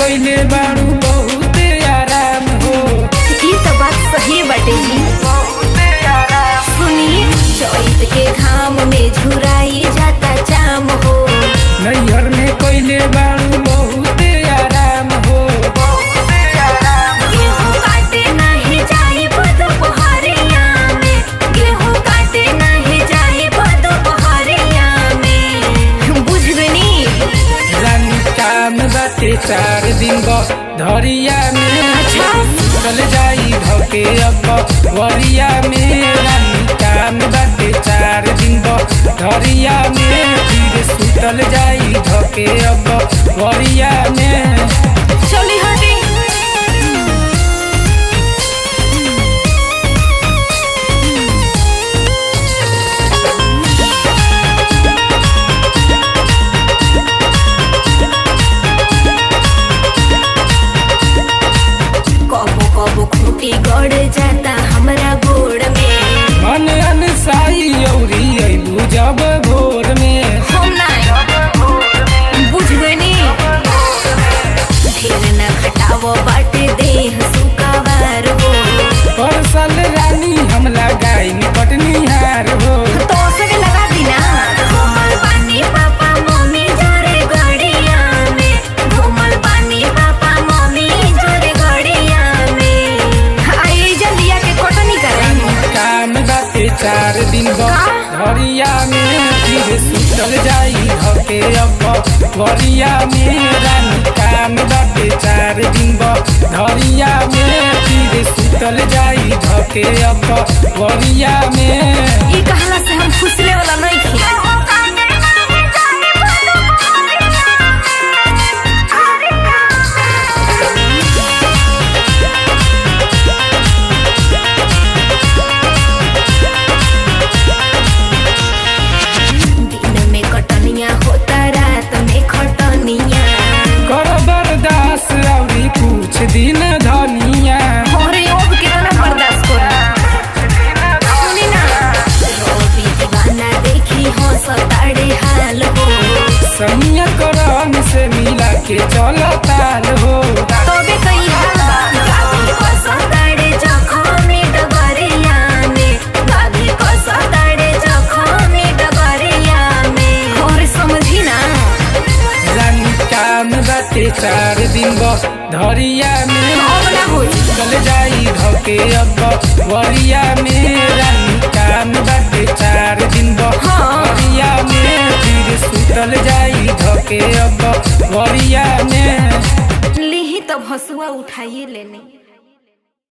कइले बारू बहुत आराम हो। ई तो बात सही बाटे जी। सुनी चैत के घाम में झुराई जाता चाम हो। नैहर में कइले बारू बहुत आराम हो। गेहूं काटे नहीं जाई दोपहरिया में, गेहूं काटे नहीं जाई दोपहरिया में, बुझबनी। रानी काम बाटे 4 दिन धरिया में, चल जाई धके अब वरिया में। रानी काम बाटे 4 दिन धरिया में, फिर सुतल जाई धके अब वरिया में। चली हटी। कबो कबो खूटी गड़ जाता हमरा गोड़ में। मन अनसाई औरी अइलू जब भोर में। हम नहीं बुझबनी। ढेर न खटावो बाटे देह सुकावार हो। परसल रानी हम लगाई पटनिहार हो। तो से लगा दी ना। घूमल बानी पापा मम्मी जोरे गड़िया में, घूमल बानी पापा मम्मी जोरे गड़िया में। आई जल्दिया के कटनी करे। काम बाटे 4 दिन धरिया में, फिर सुतल जाई धके अब वरिया में। रानी काम बाटे 4 दिन धरिया में, फिर सुतल जाई धके अब वरिया में। ई कहला से हम फुसले वाला नहीं थी। दिन में कटनिया होता, रात में खटनिया। कर बर्दाश्त औरी कुछ दिन धनिया। अरे अब कितना बर्दाश्त करना। सुनी ना रोबी दीवाना देखी हो सताड़े हाल हो। सनिया करम से मिला के चलो ताल हो। तबे कई हाल बा। गाभी को सताड़े जखमी डगरिया में, गाभी को सताड़े जखमी डगरिया में। और समझी ना। रानी काम बाटे 4 दिन धरिया में, अब ना होई। चल जाई धके अब वरिया में। रानी काम बाटे 4 दिन धरिया में, फिर सुतल जाई धके अब वरिया में। लीही तब हसुआ उठाइए लेने।